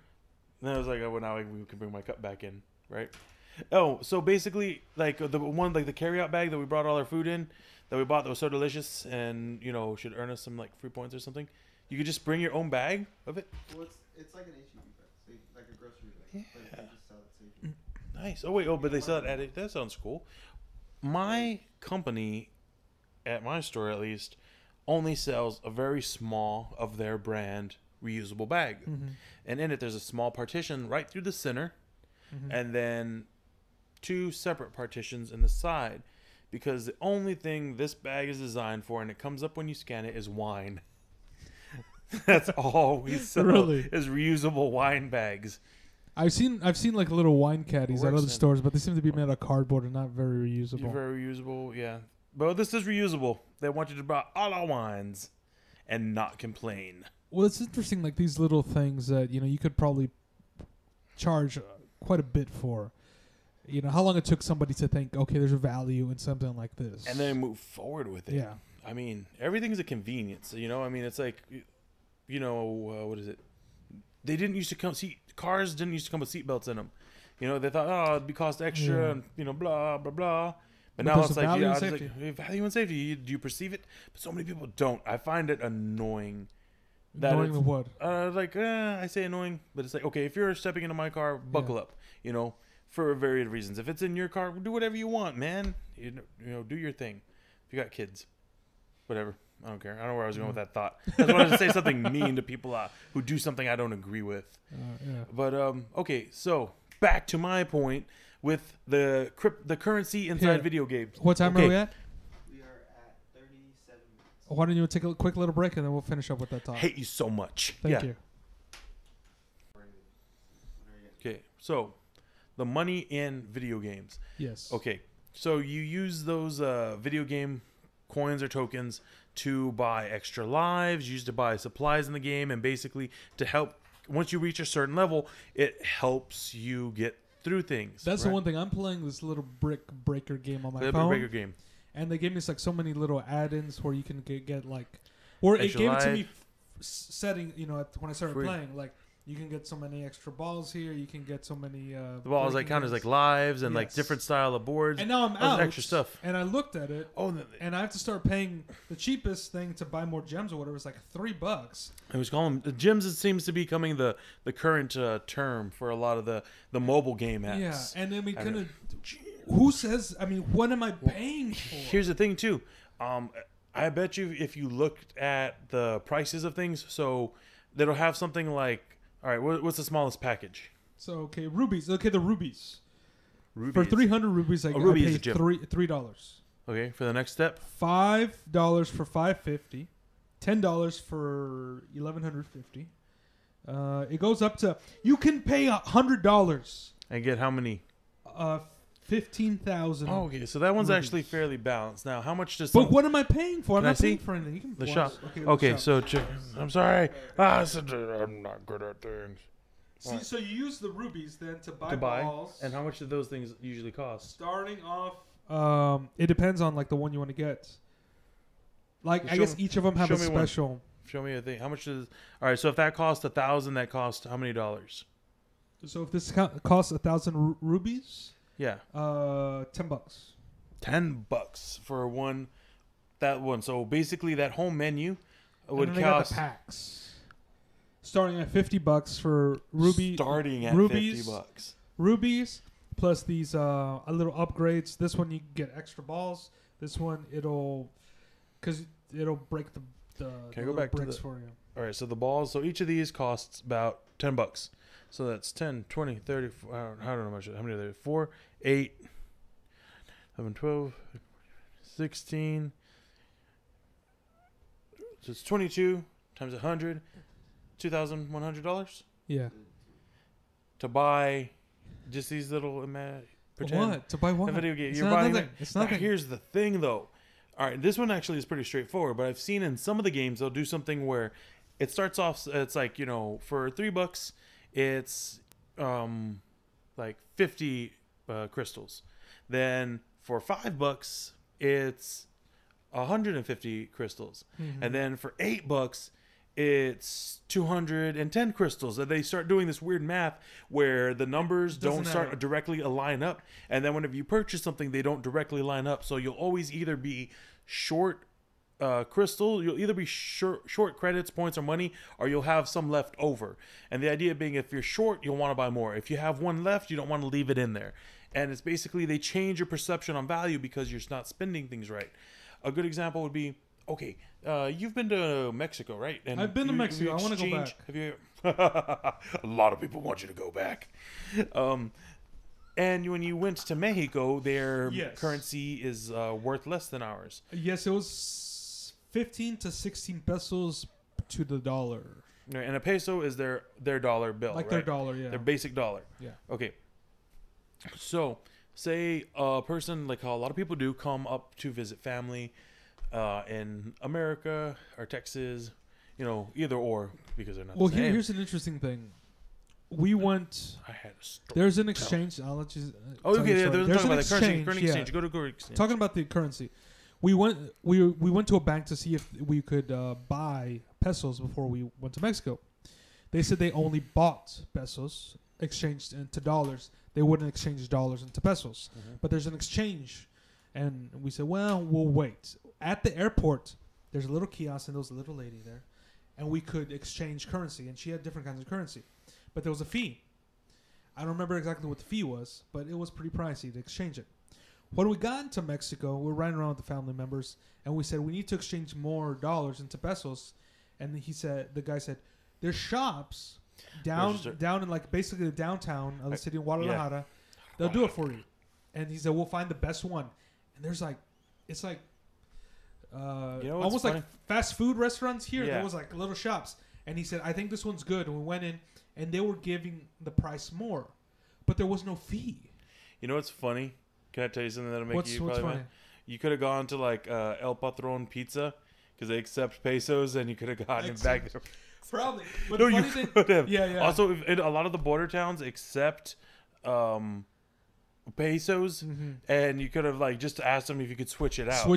And I was like, oh, well, now we can bring my cup back in, right? Oh, so basically, like the one, like the carryout bag that we brought all our food in, that we bought that was so delicious, and should earn us some like free points or something. You could just bring your own bag of it. Well, it's like an HEB bag, like a grocery bag. Yeah. But they just sell it safely. Nice. Oh wait, but they sell it at it. That sounds cool. My company, at my store at least, only sells a very small of their brand reusable bag, and in it there's a small partition right through the center, and then 2 separate partitions in the side, because the only thing this bag is designed for, and it comes up when you scan it, is wine. That's all we sell is reusable wine bags. I've seen like little wine caddies at other stores, but they seem to be made out of cardboard and not very reusable. Very reusable, yeah. But this is reusable. They want you to buy all our wines and not complain. Well, it's interesting, like these little things that, you could probably charge quite a bit for. How long it took somebody to think, okay, there's a value in something like this. And then move forward with it. Yeah. I mean, everything's a convenience. It's like, what is it? They didn't used to cars didn't used to come with seatbelts in them. They thought, it'd be cost extra and, blah, blah, blah. But now it's like, value and safety. Do you perceive it? But so many people don't. I find it annoying. Annoying the what? I say annoying, but it's like, okay, if you're stepping into my car, buckle up, for various reasons. If it's in your car, do whatever you want, man. Do your thing. If you got kids, whatever. I don't care. I don't know where I was going with that thought. I just wanted to say something mean to people who do something I don't agree with. But, okay, so back to my point with the currency inside video games. What time are we at? Why don't you take a quick little break and then we'll finish up with that talk. Hate you so much. Thank you. Okay, so the money in video games. Yes. Okay, so you use those video game coins or tokens to buy extra lives, used to buy supplies in the game, and basically to help, once you reach a certain level, it helps you get through things. That's the one thing. I'm playing this little brick breaker game on my phone. Brick breaker game. And they gave me like so many little add-ins where you can get like, or it gave it to me setting, when I started playing, like you can get so many extra balls here, you can get so many. The balls like count as like lives and like different style of boards. And now I'm out. Extra stuff. And I looked at it. And I have to start paying the cheapest thing to buy more gems or whatever. It's like $3. I was calling the gems. It seems to be becoming the current term for a lot of the mobile game apps. Yeah, and then we kind of. Who says? What am I paying for? Here's the thing, too. I bet you if you looked at the prices of things, so that'll have something like, all right, what's the smallest package? So, okay, rubies. Okay, the rubies. For 300 rubies, I pay $3. Okay, for the next step? $5 for $550. $10 for $1,150. It goes up to, you can pay $100. And get how many? 15,000. Oh, okay, so that one's actually fairly balanced. Now, how much does? But what am I paying for? I'm not paying for anything. You can the shop. Okay, so I'm sorry. I'm not good at things. See, so you use the rubies then to buy balls. And how much do those things usually cost? Starting off, it depends on like the one you want to get. Like I guess each of them have a special. Show me a thing. How much does? All right, so if that costs $1,000, that costs how many dollars? So if this costs 1,000 rubies. Yeah. $10. $10 for that one. So basically, that whole menu would cost. Got the packs. Starting at $50 for rubies. Starting at $50. Rubies plus these little upgrades. This one you get extra balls. This one it'll because it'll break the Can I go back to bricks for you. All right, so the balls. So each of these costs about $10. So that's 10, 20, 30. I don't know how much. How many are there? 4, 8, 11, 12, 16. So it's 22 times 100, $2,100. Yeah. To buy just these little pretend. What? To buy what? A video game. It's You're not buying nothing. It's nothing. Here's the thing, though. All right, this one actually is pretty straightforward, but I've seen in some of the games they'll do something where it starts off. It's like, for $3, it's like 50 crystals. Then for $5, it's 150 crystals, and then for $8, it's 210 crystals. And they start doing this weird math where the numbers don't start directly line up, and then whenever you purchase something, they don't directly line up. So you'll always either be short crystal, you'll either be short credits, points, or money, or you'll have some left over. And the idea being, if you're short, you'll want to buy more. If you have one left, you don't want to leave it in there. And it's basically they change your perception on value because you're not spending things right. A good example would be, okay, you've been to Mexico, right? And I've been to Mexico. I want to go back. Have you? A lot of people want you to go back. And when you went to Mexico, their currency is worth less than ours. Yes, it was 15 to 16 pesos to the dollar. Right, and a peso is their dollar bill, like right? their dollar, yeah. Their basic dollar. Yeah. Okay. So, say a person, like how a lot of people do, come up to visit family in America or Texas, either or, because they're not the same. Here's an interesting thing. We went. I had a story. There's an exchange. I'll let you. Okay, there's talking an about the currency yeah. exchange. Go to currency exchange. Talking about the currency, we went to a bank to see if we could buy pesos before we went to Mexico. They said they only bought pesos, exchanged into dollars. They wouldn't exchange dollars into pesos. But there's an exchange, and we said, well, we'll wait. At the airport, there's a little kiosk, and there was a little lady there, and we could exchange currency, and she had different kinds of currency. But there was a fee. I don't remember exactly what the fee was, but it was pretty pricey to exchange it. When we got into Mexico, we were riding around with the family members, and we said, we need to exchange more dollars into pesos. And the guy said, there's shops down in like basically the downtown of the city of Guadalajara. Yeah. They'll do it for you. And he said, we'll find the best one. And there's like, it's like almost funny? Like fast food restaurants here. Yeah. There was like little shops. And he said, I think this one's good. And we went in, and they were giving the price more, but there was no fee. You know what's funny? Can I tell you something that'll make you probably funny? You could have gone to like El Patron Pizza because they accept pesos, and you could have gotten it back there. Probably. But no, you could have. Yeah. Also, a lot of the border towns accept pesos, and you could have like just asked them if you could switch it out.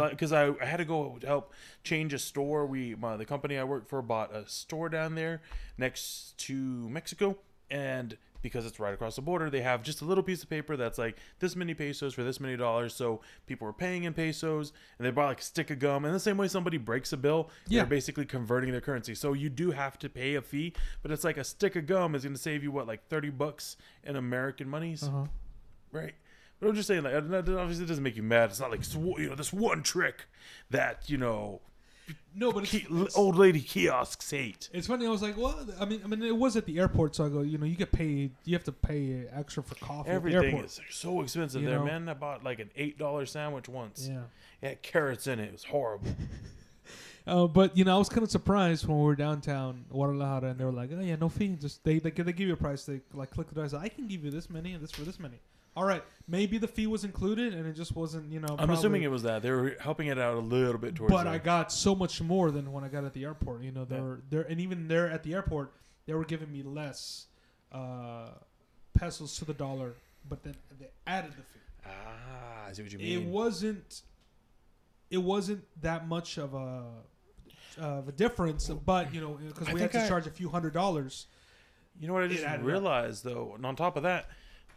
Because I had to go help change a store. The company I worked for bought a store down there next to Mexico, and because it's right across the border, they have just a little piece of paper that's like this many pesos for this many dollars. So people were paying in pesos, and they bought like a stick of gum. And the same way somebody breaks a bill, they're basically converting their currency. So you do have to pay a fee, but it's like a stick of gum is going to save you like $30 in American monies. Right. But I'm just saying, like, obviously it doesn't make you mad. It's not like, this one trick that, no, but old lady kiosks hate. It's funny. I was like, well, I mean, it was at the airport, so I go, you get paid. You have to pay extra for coffee. Everything is so expensive there, man. I bought like an $8 sandwich once. Yeah, it had carrots in it. It was horrible. But I was kind of surprised when we were downtown Guadalajara, and they were like, oh yeah, no fee. Just they give you a price. They like click the dice. I can give you this many and this for this many. All right, maybe the fee was included, and it just wasn't, I'm assuming it was that they were helping it out a little bit towards. But I got so much more than when I got at the airport. They're and even there at the airport, they were giving me less pesos to the dollar, but then they added the fee. I see what you mean. It wasn't that much of a difference, but because we had to charge a few $100s. You know what I just realized though, and on top of that,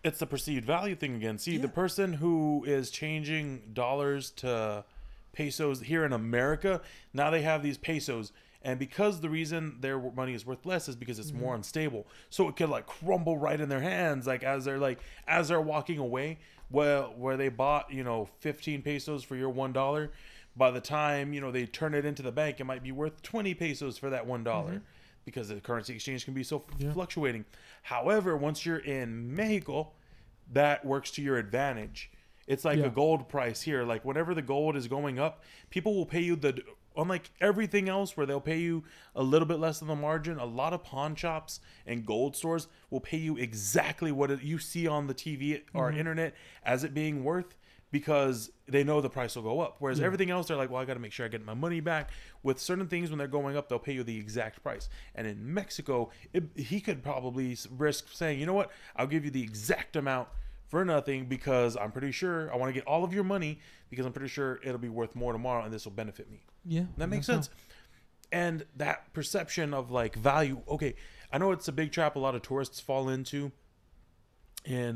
it's the perceived value thing again. See, the person who is changing dollars to pesos here in America, now they have these pesos. And because the reason their money is worth less is because it's more unstable. So it could like crumble right in their hands, like as they're walking away, where they bought, 15 pesos for your $1. By the time, they turn it into the bank, it might be worth 20 pesos for that $1 because the currency exchange can be so fluctuating. However, once you're in Mexico, that works to your advantage. It's like a gold price here. Like whenever the gold is going up, people will pay you unlike everything else where they'll pay you a little bit less than the margin. A lot of pawn shops and gold stores will pay you exactly what you see on the TV or internet as it being worth, because they know the price will go up. Whereas everything else, they're like, well, I got to make sure I get my money back. With certain things, when they're going up, they'll pay you the exact price. And in Mexico, he could probably risk saying, you know what, I'll give you the exact amount for nothing, because I'm pretty sure I want to get all of your money, because I'm pretty sure it'll be worth more tomorrow and this will benefit me. Yeah. That makes sense. And that perception of like value. Okay, I know it's a big trap a lot of tourists fall into in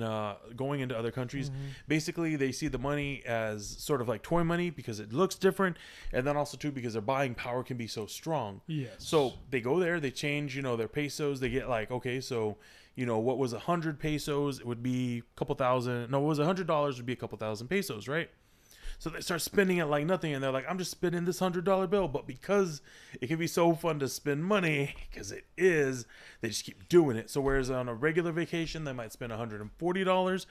going into other countries. Basically, they see the money as sort of like toy money because it looks different, and then also too because their buying power can be so strong. Yes. So they go there, they change, their pesos. They get like, okay, so what was 100 pesos? It would be a couple thousand. No, what was $100 would be a couple thousand pesos, right? So they start spending it like nothing, and they're like, I'm just spending this $100 bill. But because it can be so fun to spend money, because it is, they just keep doing it. So whereas on a regular vacation, they might spend $140.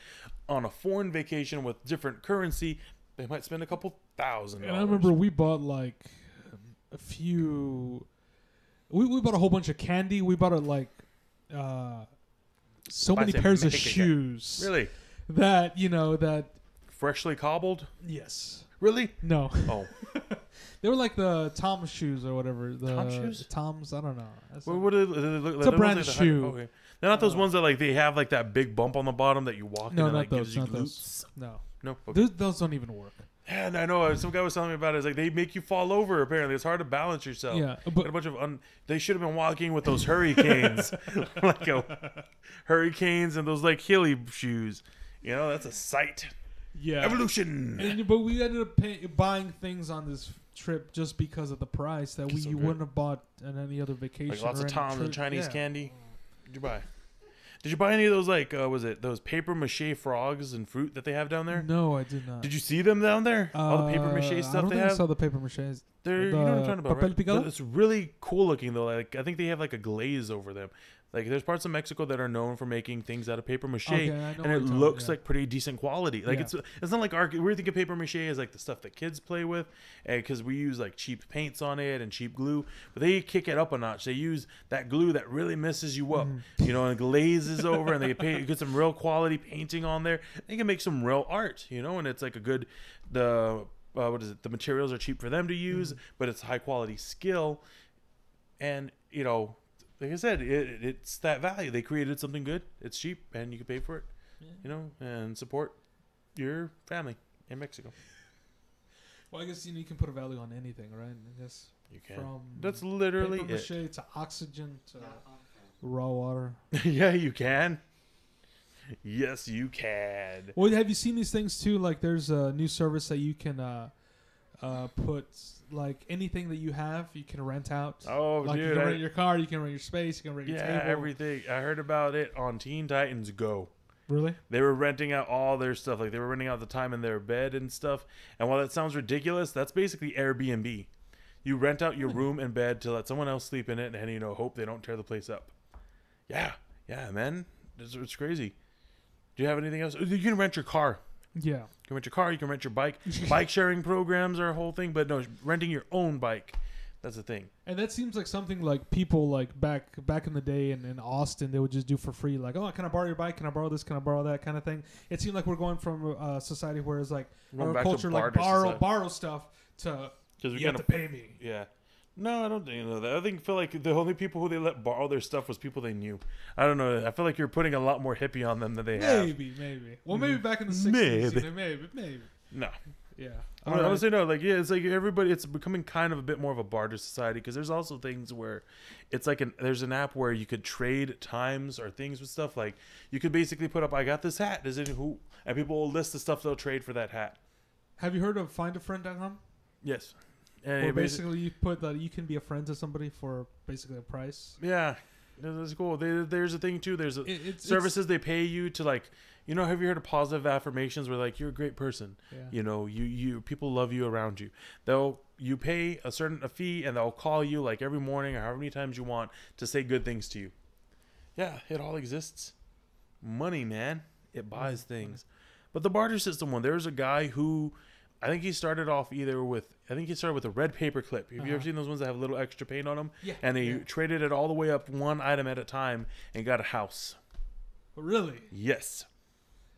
On a foreign vacation with different currency, they might spend a couple $1,000. And I remember we bought like a few. We bought a whole bunch of candy. We bought so many pairs of shoes. Really? That. Freshly cobbled? Yes. Really? No. Oh. They were like the Tom's shoes or whatever. Tom shoes? Tom's, I don't know. What do they look like? It's a brand of shoe. Okay. They're not those ones that like they have like that big bump on the bottom that you walk in and not like those. gives you Not glutes? those. No. No? Okay. Those don't even work. Yeah, and I know. Some guy was telling me about it. It's like they make you fall over, apparently. It's hard to balance yourself. Yeah. But a bunch of they should have been walking with those hurricanes. Like hurricanes and those like hilly shoes. That's a sight. Yeah. Evolution. But we ended up buying things on this trip just because of the price that you wouldn't have bought on any other vacation. Like lots of Tom's and Chinese candy. Did you buy? Did you buy any of those, like, was it those paper mache frogs and fruit that they have down there? No, I did not. Did you see them down there? All the paper mache stuff they have? I saw the paper mache. You know what I'm talking about, right? Picado? It's really cool looking, though. Like, I think they have, like, a glaze over them. Like, there's parts of Mexico that are known for making things out of paper mache, and it looks like pretty decent quality. Like, it's not like we think of paper mache as, like, the stuff that kids play with, because we use, like, cheap paints on it and cheap glue. But they kick it up a notch. They use that glue that really messes you up, and glazes over, and they get some real quality painting on there. They can make some real art, and it's, like, a good... what is it? The materials are cheap for them to use, but it's high quality skill. And, like I said, it's that value. They created something good. It's cheap, and you can pay for it, and support your family in Mexico. Well, I guess you can put a value on anything, right? I guess you can. From that's literally paper mache to oxygen to raw water. Yeah, you can. Yes, you can. Well, have you seen these things too? Like, there's a new service that you can put like anything that you have, you can rent out. Oh, like dude! You can rent your car, you can rent your space, you can rent your table. Yeah, everything. I heard about it on Teen Titans Go. Really? They were renting out all their stuff. Like, they were renting out the time in their bed and stuff. And while that sounds ridiculous, that's basically Airbnb. You rent out your room and bed to let someone else sleep in it, and hope they don't tear the place up. Yeah, man, it's crazy. Do you have anything else? You can rent your car. Yeah. You can rent your car. You can rent your bike. Bike sharing programs are a whole thing, but no, renting your own bike, that's the thing. And that seems like something like people like back in the day in Austin, they would just do for free. Like, oh, can I borrow your bike? Can I borrow this? Can I borrow that kind of thing? It seemed like we're going from a society where it's like our culture, like borrow stuff to you have to pay me. Yeah. No, I don't think that. I feel like the only people who they let borrow their stuff was people they knew. I don't know. I feel like you're putting a lot more hippie on them than they have. Maybe. Well, maybe back in the 60s. Maybe. No. Yeah. I would say no. Like, yeah, it's like everybody. It's becoming kind of a bit more of a barter society, because there's also things where it's like there's an app where you could trade times or things with stuff. Like, you could basically put up, I got this hat. Does it who? And people will list the stuff they'll trade for that hat. Have you heard of findafriend.com? Yes. Well, basically, you put that you can be a friend to somebody for basically a price. Yeah. That's cool. There's a thing too. There's services they pay you to like. Have you heard of positive affirmations where like you're a great person? Yeah. You people love you around you. You pay a fee and they'll call you like every morning or however many times you want to say good things to you. Yeah, it all exists. Money, man, it buys things. But the barter system one, there's a guy who I think he started off with a red paper clip. Have you ever seen those ones that have a little extra paint on them? Yeah. And he traded it all the way up one item at a time and got a house. Really? Yes.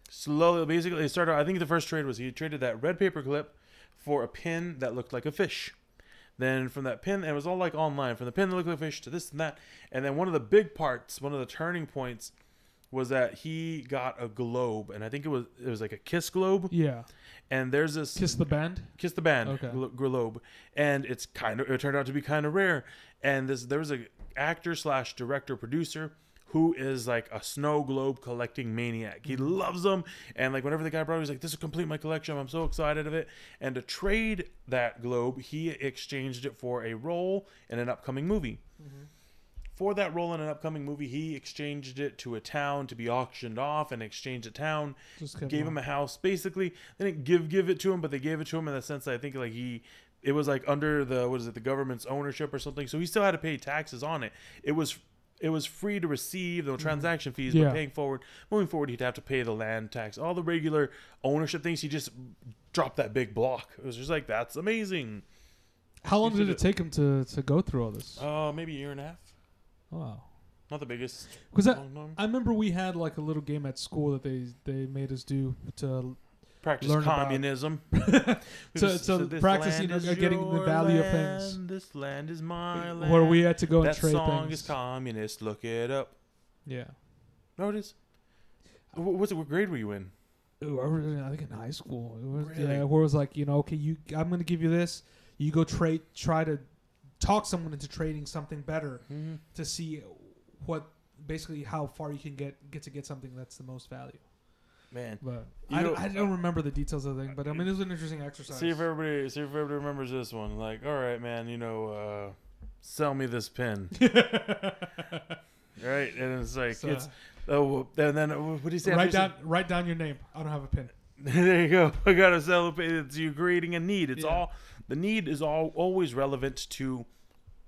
Slowly, basically, it started. I think the first trade was he traded that red paper clip for a pin that looked like a fish. Then from that pin, and it was all like online. From the pin that looked like a fish to this and that, and then one of the big parts, one of the turning points, was that he got a globe, and I think it was like a Kiss globe. Yeah. And there's this Kiss the Band. Okay. Globe, and it turned out to be kind of rare. And there was a actor / director producer who is like a snow globe collecting maniac. He loves them. And like whenever the guy brought it, he's like, this will complete my collection. I'm so excited of it. And to trade that globe, he exchanged it for a role in an upcoming movie. Mm-hmm. For that role in an upcoming movie, he exchanged it to a town to be auctioned off and exchanged a town. Gave him a house. Basically, they didn't give it to him, but they gave it to him in the sense that I think like it was like under the government's ownership or something. So he still had to pay taxes on it. It was free to receive, no transaction fees, but moving forward, he'd have to pay the land tax, all the regular ownership things. He just dropped that big block. It was just like, that's amazing. How long did it take him to go through all this? Maybe a year and a half. Wow. Not the biggest. Because I remember we had like a little game at school that they made us do to practice communism. So practice, getting the value of things. This land is my land. Where we had to go and trade things. That song is communist. Look it up. Yeah. No, it is. What grade were you in? I think in high school. It was, really? Yeah, where it was like, okay, I'm going to give you this. You go try to talk someone into trading something better to see basically how far you can get something that's the most value. Man, but I don't remember the details of the thing, but I mean it was an interesting exercise. See if everybody remembers this one. Like, all right, man, sell me this pen, right? And it's like and then what do you say? Write down your name. I don't have a pen. There you go. I gotta sell a pen. It's you creating a need. It's all the need is always relevant to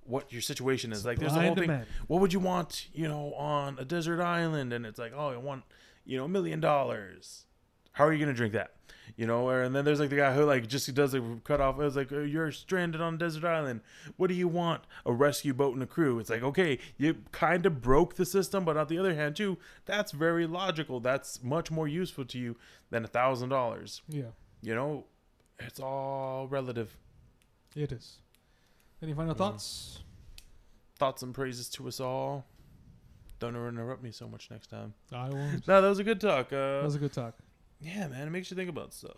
what your situation is. Like, there's the whole thing. What would you want, on a desert island? And it's like, oh, I want. $1 million. How are you gonna drink that? And then there's like the guy who like just does a cut off. It was like, you're stranded on a desert island. What do you want? A rescue boat and a crew. It's like, okay, you kind of broke the system, but on the other hand too, that's very logical. That's much more useful to you than $1,000. Yeah. It's all relative. It is. Any final thoughts? Thoughts and praises to us all. Don't interrupt me so much next time. I won't. No, that was a good talk. That was a good talk. Yeah, man, it makes you think about stuff.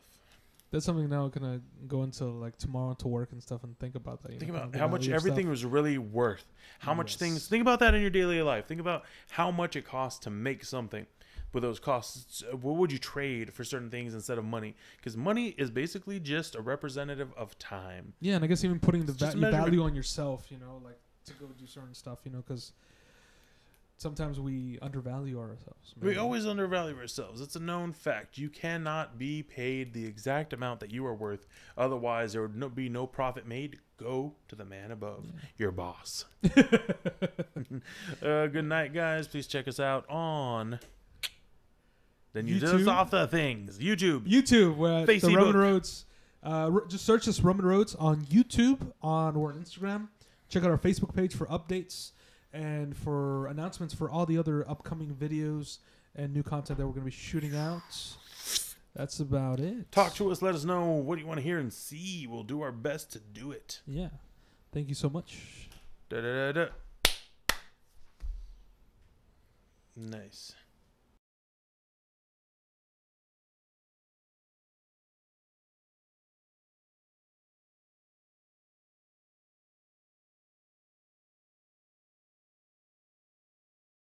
That's something now I'm gonna go into like tomorrow to work and stuff and think about that. Think about how much everything was really worth. How much things. Think about that in your daily life. Think about how much it costs to make something. With those costs, what would you trade for certain things instead of money? Because money is basically just a representative of time. Yeah, and I guess even putting the value on yourself, like to go do certain stuff, because sometimes we undervalue ourselves. Maybe. We always undervalue ourselves. It's a known fact. You cannot be paid the exact amount that you are worth. Otherwise, there would be no profit made. Go to the man above, your boss. Good night, guys. Please check us out on... Then you just off the things. YouTube. Facebook. The Roman Rodez. Just search this Roman Rodez on YouTube, or on Instagram. Check out our Facebook page for updates and for announcements for all the other upcoming videos and new content that we're going to be shooting out. That's about it. Talk to us. Let us know what you want to hear and see. We'll do our best to do it. Yeah. Thank you so much. Nice.